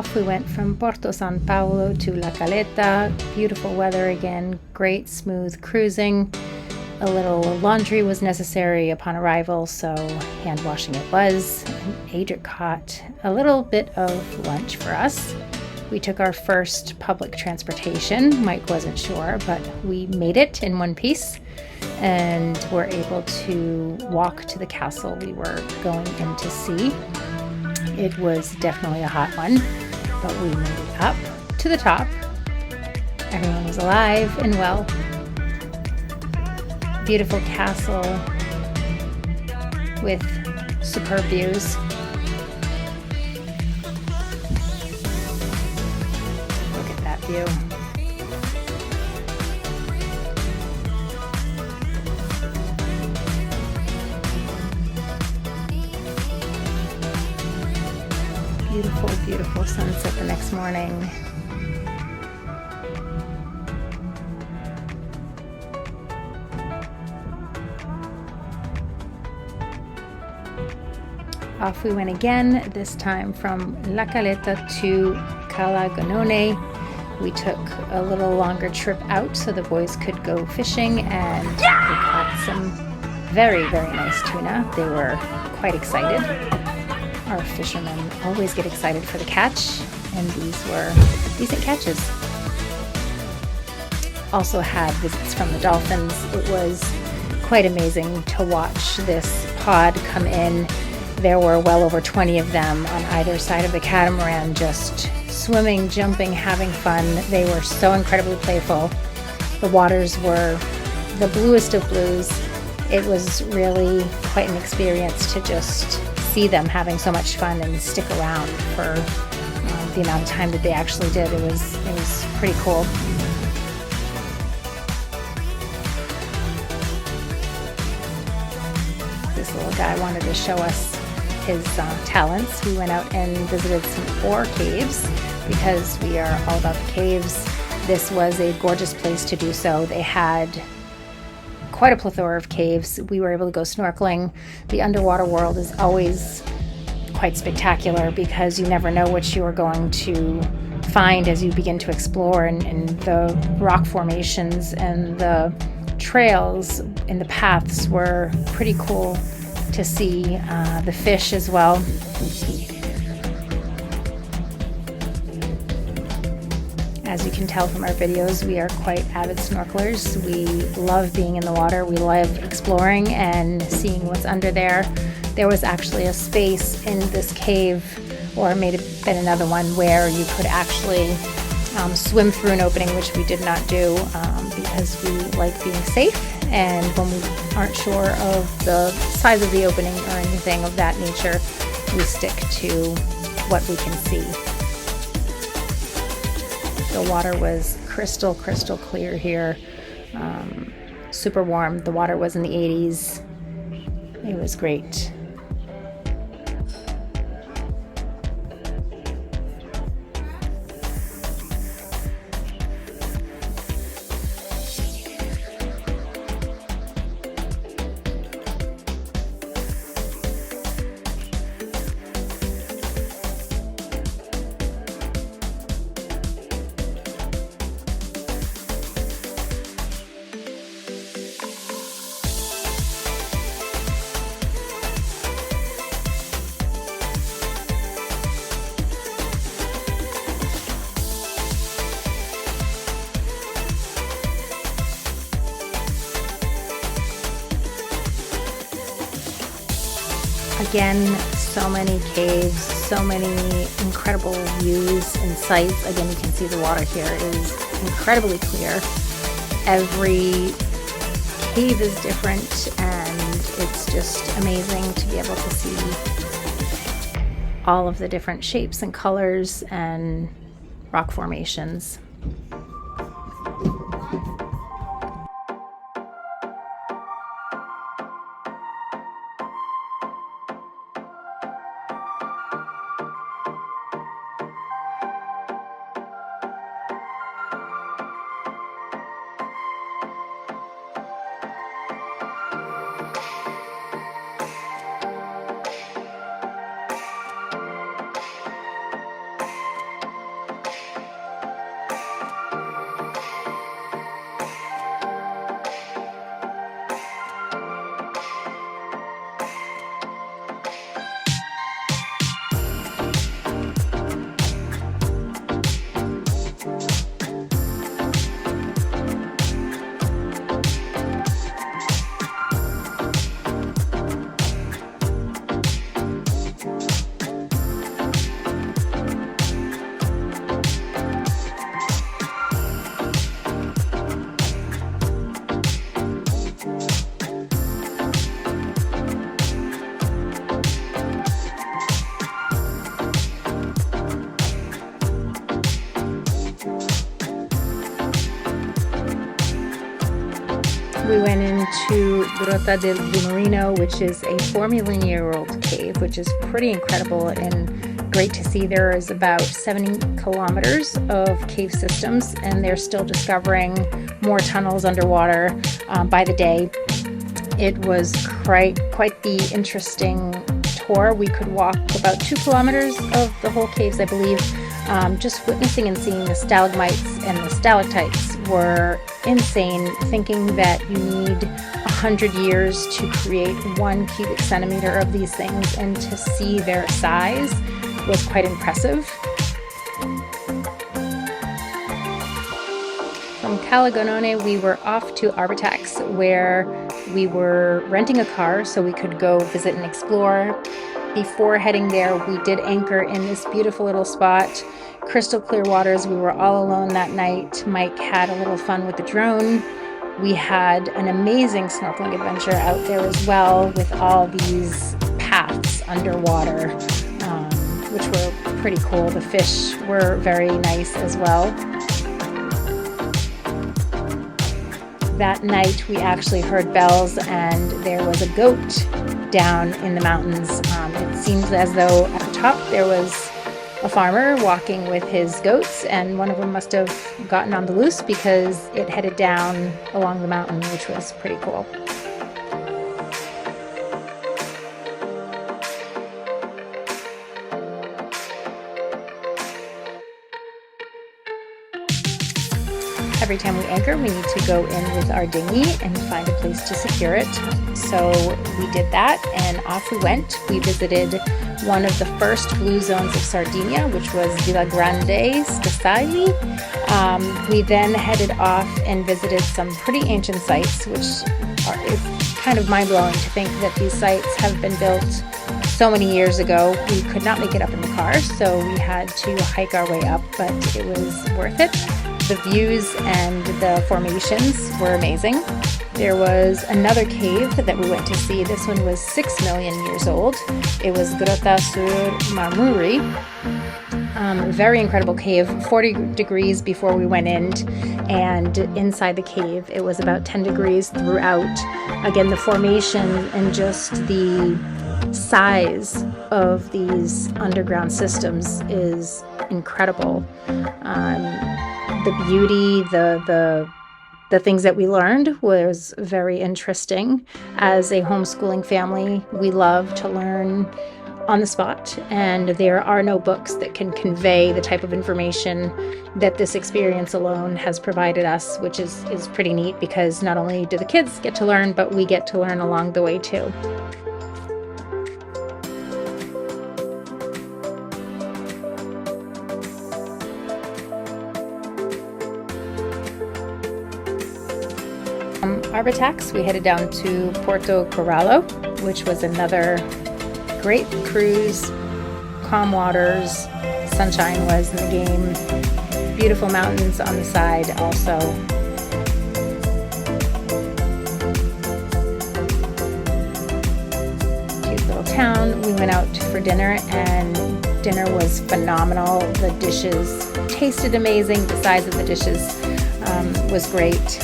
off, we went from Porto San Paulo to La Caleta. Beautiful weather again, great smooth cruising. A little laundry was necessary upon arrival, so hand washing it was. Adric caught a little bit of lunch for us. We took our first public transportation. Mike wasn't sure, but we made it in one piece and were able to walk to the castle we were going in to see. It was definitely a hot one, but we made it up to the top. Everyone was alive and well. Beautiful castle with superb views. Look at that view. Beautiful, beautiful sunset the next morning. Off we went again, this time from La Caleta to Calagonone. We took a little longer trip out so the boys could go fishing, and we caught some very, very nice tuna. They were quite excited. Our fishermen always get excited for the catch, and these were decent catches. Also had visits from the dolphins. It was quite amazing to watch this pod come in. There were well over 20 of them on either side of the catamaran, just swimming, jumping, having fun. They were so incredibly playful. The waters were the bluest of blues. It was really quite an experience to just see them having so much fun and stick around for the amount of time that they actually did. It was pretty cool. This little guy wanted to show us his talents. We went out and visited some ore caves because we are all about the caves. This was a gorgeous place to do so. They had quite a plethora of caves. We were able to go snorkeling. The underwater world is always quite spectacular because you never know what you are going to find as you begin to explore, and the rock formations and the trails and the paths were pretty cool to see. The fish as well. As you can tell from our videos, we are quite avid snorkelers. We love being in the water. We love exploring and seeing what's under there. There was actually a space in this cave, or it may have been another one, where you could actually swim through an opening, which we did not do because we like being safe. And when we aren't sure of the size of the opening or anything of that nature, we stick to what we can see. The water was crystal clear here. Super warm. The water was in the 80s. It was great. Again, so many caves, so many incredible views and sights. Again, you can see the water here is incredibly clear. Every cave is different, and it's just amazing to be able to see all of the different shapes and colors and rock formations. we went into Grotta del Bumerino, which is a 4 million year old cave, which is pretty incredible and great to see. There is about 70 kilometers of cave systems, and they're still discovering more tunnels underwater by the day. It was quite the interesting tour. We could walk about 2 kilometers of the whole caves, I believe. Just witnessing and seeing the stalagmites and the stalactites were insane, thinking that you need 100 years to create 1 cubic centimeter of these things, and to see their size was quite impressive. From Calagonone, we were off to Arbatax, where we were renting a car so we could go visit and explore. Before heading there, we did anchor in this beautiful little spot, crystal clear waters. We were all alone that night. Mike had a little fun with the drone. We had an amazing snorkeling adventure out there as well, with all these paths underwater, which were pretty cool. The fish were very nice as well. That night we actually heard bells, and there was a goat down in the mountains. It seems as though at the top there was a farmer walking with his goats, and one of them must have gotten on the loose because it headed down along the mountain, which was pretty cool. Every time we anchor, we need to go in with our dinghy and find a place to secure it. So we did that, and off we went. We visited one of the first blue zones of Sardinia, which was Villa Grande Stasali. We then headed off and visited some pretty ancient sites, which is kind of mind-blowing to think that these sites have been built so many years ago. We could not make it up in the car, so we had to hike our way up, but it was worth it. The views and the formations were amazing. There was another cave that we went to see. This one was 6 million years old. It was Grotta sur Marmuri. Very incredible cave, 40 degrees before we went in, and inside the cave it was about 10 degrees throughout. Again, the formation and just the size of these underground systems is incredible. The beauty, the things that we learned was very interesting. As a homeschooling family, we love to learn on the spot, and there are no books that can convey the type of information that this experience alone has provided us, which is pretty neat, because not only do the kids get to learn, but we get to learn along the way too. Arbatax, we headed down to Porto Corallo, which was another great cruise. Calm waters, sunshine was in the game, beautiful mountains on the side also. Cute little town. We went out for dinner, and dinner was phenomenal. The dishes tasted amazing. The size of the dishes was great.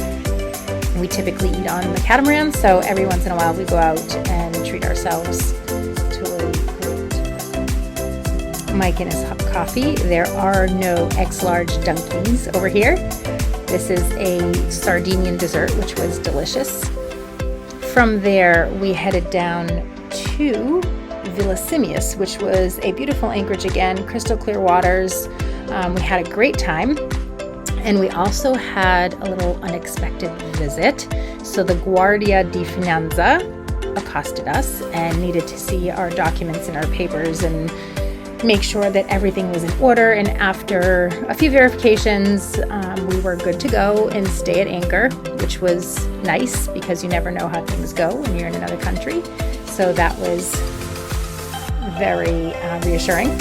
We typically eat on the catamaran, so every once in a while we go out and treat ourselves to a great Mike and his hot coffee. There are no X-large Dunkies over here. This is a Sardinian dessert, which was delicious. From there, we headed down to Villa Simius, which was a beautiful anchorage again, crystal clear waters. We had a great time. And we also had a little unexpected visit. So the Guardia di Finanza accosted us and needed to see our documents and our papers and make sure that everything was in order. And after a few verifications, we were good to go and stay at anchor, which was nice because you never know how things go when you're in another country. So that was very reassuring.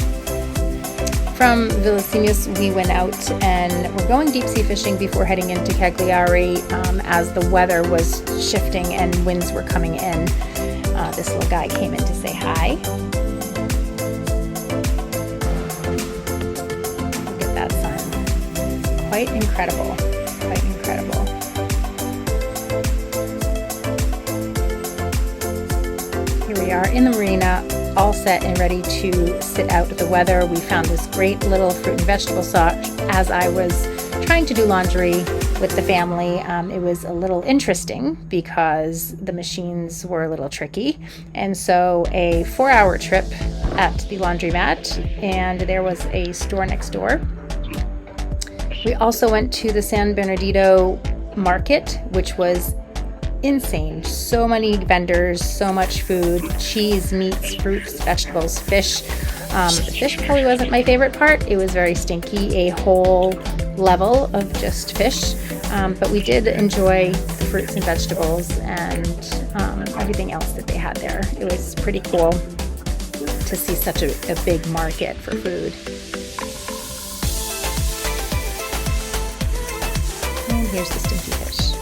From Villa Simius, we went out and we're going deep sea fishing before heading into Cagliari as the weather was shifting and winds were coming in. This little guy came in to say hi. Look at that sun. Quite incredible. Quite incredible. are in the marina, all set and ready to sit out the weather. We found this great little fruit and vegetable shop as I was trying to do laundry with the family. It was a little interesting because the machines were a little tricky. And so a 4-hour trip at the laundromat, and there was a store next door. We also went to the San Bernardino market, which was insane. So many vendors, so much food, cheese, meats, fruits, vegetables, fish. The fish probably wasn't my favorite part. It was very stinky, a whole level of just fish. But we did enjoy the fruits and vegetables and everything else that they had there. It was pretty cool to see such a big market for food. And here's the stinky fish.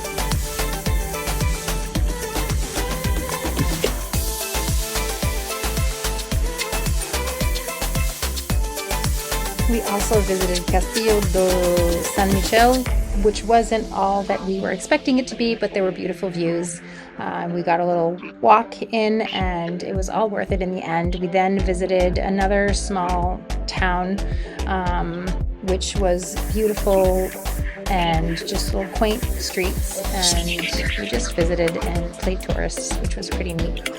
We also visited Castillo do San Michel, which wasn't all that we were expecting it to be, but there were beautiful views. We got a little walk in, and it was all worth it in the end. We then visited another small town, which was beautiful and just little quaint streets, and we just visited and played tourists, which was pretty neat.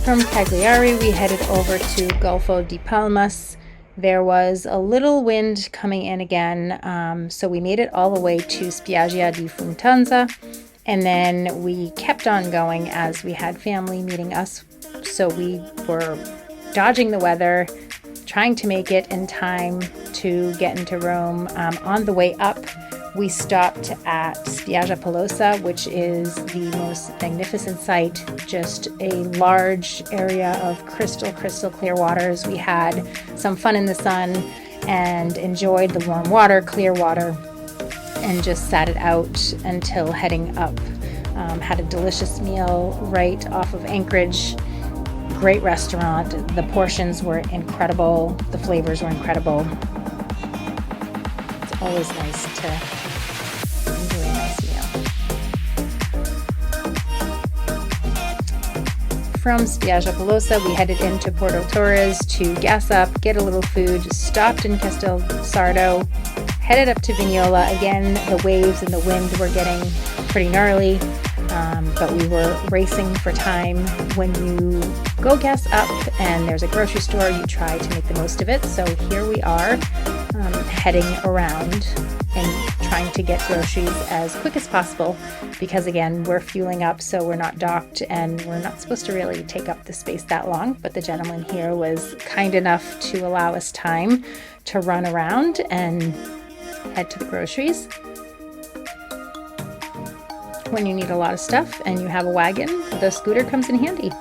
From Cagliari, we headed over to Golfo di Palmas. There was a little wind coming in again, so we made it all the way to Spiaggia di Funtanza, and then we kept on going as we had family meeting us, so we were dodging the weather, trying to make it in time to get into Rome. On the way up, we stopped at Spiaggia Pelosa, which is the most magnificent site, just a large area of crystal clear waters. We had some fun in the sun and enjoyed the warm water, clear water, and just sat it out until heading up. Had a delicious meal right off of Anchorage. Great restaurant. The portions were incredible. The flavors were incredible. It's always nice to enjoy a nice meal. From Spiaggia Pelosa, we headed into Porto Torres to gas up, get a little food, stopped in Castel Sardo, headed up to Vignola. Again, the waves and the wind were getting pretty gnarly, but we were racing for time. When you go gas up and there's a grocery store, you try to make the most of it. So here we are, heading around and trying to get groceries as quick as possible because, again, we're fueling up, so we're not docked and we're not supposed to really take up the space that long. But the gentleman here was kind enough to allow us time to run around and head to the groceries. When you need a lot of stuff and you have a wagon, the scooter comes in handy.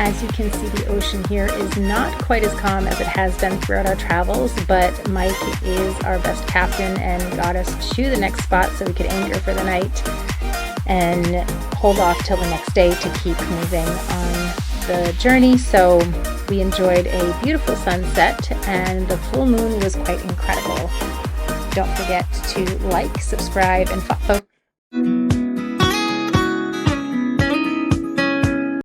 As you can see, the ocean here is not quite as calm as it has been throughout our travels, but Mike is our best captain and got us to the next spot so we could anchor for the night and hold off till the next day to keep moving on the journey. So we enjoyed a beautiful sunset and the full moon was quite incredible. Don't forget to like, subscribe, and follow